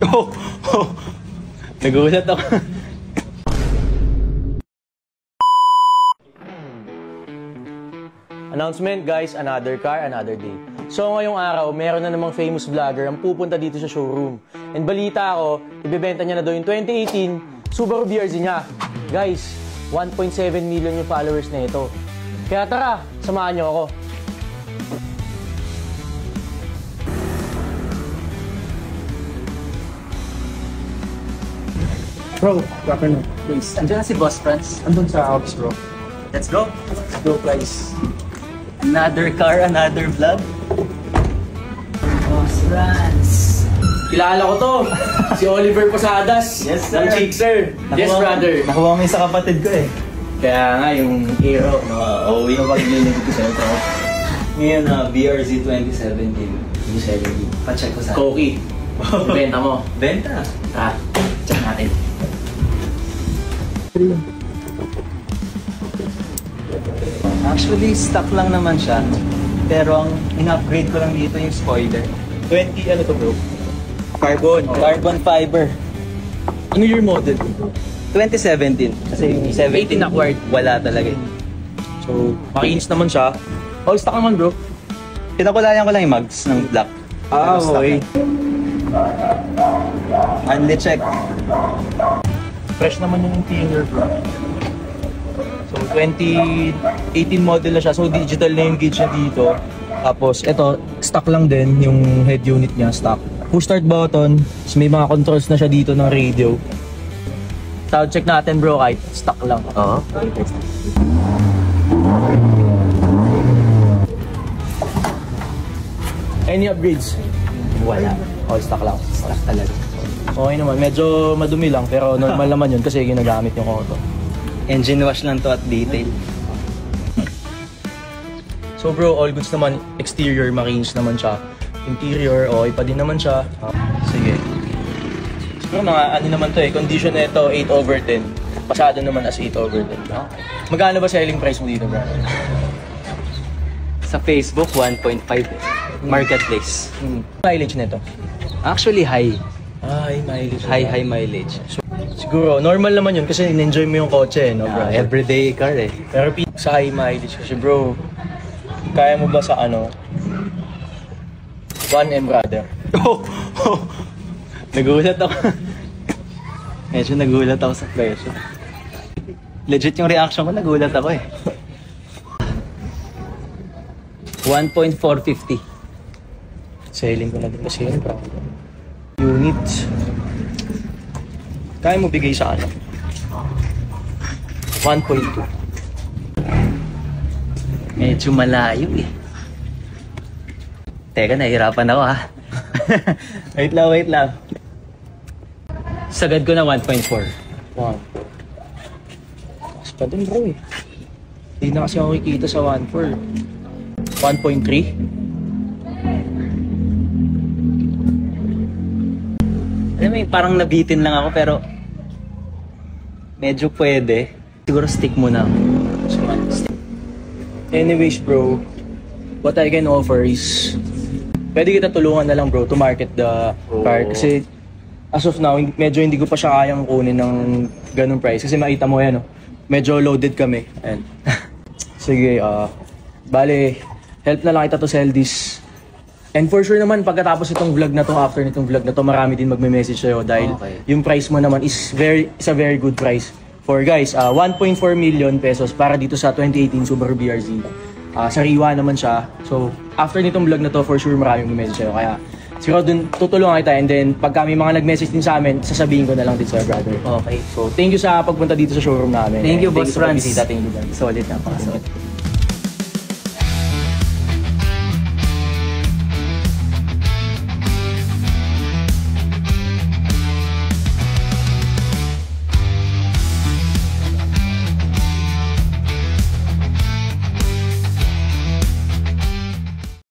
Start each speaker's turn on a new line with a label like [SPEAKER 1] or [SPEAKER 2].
[SPEAKER 1] Oh! Oh! Nagulat ako. Announcement guys, another car, another day. So ngayong araw, meron na namang famous vlogger ang pupunta dito sa showroom. And balita ako, ibebenta niya na daw yung 2018 Subaru BRZ niya. Guys, 1.7 million yung followers na ito. Kaya tara, samahan niyo ako.
[SPEAKER 2] Bro, proper na. Please.
[SPEAKER 3] Andiyan na si Boss Franz.
[SPEAKER 2] Andun sa office, bro.
[SPEAKER 3] Let's go.
[SPEAKER 2] Let's go, guys.
[SPEAKER 3] Another car, another vlog. Boss Franz.
[SPEAKER 1] Kilala ko to. Si Oliver Posadas.
[SPEAKER 3] Yes, sir.
[SPEAKER 1] Ng Chixer. Yes, brother.
[SPEAKER 3] Nakuha mo yung sa kapatid ko eh.
[SPEAKER 1] Kaya nga, yung hero.
[SPEAKER 3] Oo, yung pag-nilin ko sa'yo. Ngayon, BRZ 2017. Pa-check ko sa
[SPEAKER 1] Koki. Benta mo.
[SPEAKER 3] Benta.
[SPEAKER 1] Check natin.
[SPEAKER 3] Actually, stock lang naman siya. Pero ang in-upgrade ko lang dito yung spoiler.
[SPEAKER 1] 20, ano to bro?
[SPEAKER 3] Carbon fiber.
[SPEAKER 1] Ano year model?
[SPEAKER 3] 2017. Kasi yung 17
[SPEAKER 1] acquired.
[SPEAKER 3] Wala talaga eh.
[SPEAKER 1] So, makinis naman siya. All stock naman bro.
[SPEAKER 3] Pinakulayan ko lang yung mugs ng black. Pero stock
[SPEAKER 1] okay.
[SPEAKER 3] na. Unli check.
[SPEAKER 1] Fresh naman yung interior bro. So, 2018 model na siya. So, digital na yung gauge niya dito. Tapos, ito, stock lang din yung head unit niya, stock. Push start button. So, may mga controls na siya dito ng radio. Sound check natin bro, kahit stock lang.
[SPEAKER 3] Oo.
[SPEAKER 1] Any upgrades?
[SPEAKER 3] Wala.
[SPEAKER 1] All stock lang.
[SPEAKER 3] Stock talaga.
[SPEAKER 1] Okay naman, medyo madumi lang pero normal naman yun kasi ginagamit yung auto.
[SPEAKER 3] Engine wash lang to at detail.
[SPEAKER 1] So bro, all goods naman, exterior, makinis naman siya. Interior, okay pa din naman siya. Sige. Siguro mga ano naman to eh, condition na ito, 8/10. Pasado naman as 8/10. Magkano ba selling price mo dito bro?
[SPEAKER 3] Sa Facebook, 1.5. Marketplace.
[SPEAKER 1] Mileage nito?
[SPEAKER 3] Actually, high.
[SPEAKER 1] Ay, mileage.
[SPEAKER 3] High mileage.
[SPEAKER 1] So, siguro, normal naman yun kasi in-enjoy mo yung kotse, no bro?
[SPEAKER 3] Everyday car eh.
[SPEAKER 1] Pero sa high mileage kasi bro, kaya mo ba sa ano? 1M brother. Oh! Oh! Nagulat ako.
[SPEAKER 3] Medyo nagulat ako sa presyo. Legit yung reaction ko, nagulat ako eh. 1.450.
[SPEAKER 1] Selling ko na din kasi yun bro. Units. Kaya mo bigay sa ano? 1.2.
[SPEAKER 3] Medyo malayo eh. Teka, nahihirapan ako ha. Wait lang. Sagad ko na 1.4.
[SPEAKER 1] Wow. Mas pa din bro eh. Hindi na kasi ako kikita sa 1.4. 1.3?
[SPEAKER 3] Alam mo, parang nabitin lang ako pero medyo pwede. Siguro stick muna ako.
[SPEAKER 1] Anyways bro, what I can offer is pwede kita tulungan na lang bro to market the car kasi as of now medyo hindi ko pa siya kayang kunin ng ganung price kasi makita mo yan, no? Medyo loaded kami. And sige, bale help na lang kita to sell this. And for sure naman, pagkatapos itong vlog na to, after nitong vlog na to, marami din magme-message sa'yo dahil yung price mo naman is a very good price. For guys, 1.4 million pesos para dito sa 2018 Subaru BRZ. Sariwa naman siya. So, after nitong vlog na to, for sure maraming mag-message sa'yo. Kaya, siguro dun tutulungan kita and then pagka may mga nag-message din sa amin, sasabihin ko na lang din sa'yo, brother.
[SPEAKER 3] Okay.
[SPEAKER 1] So, thank you sa pagpunta dito sa showroom namin.
[SPEAKER 3] Thank you, Boss Franz.
[SPEAKER 1] Thank you,
[SPEAKER 3] Solid na, pakasolid.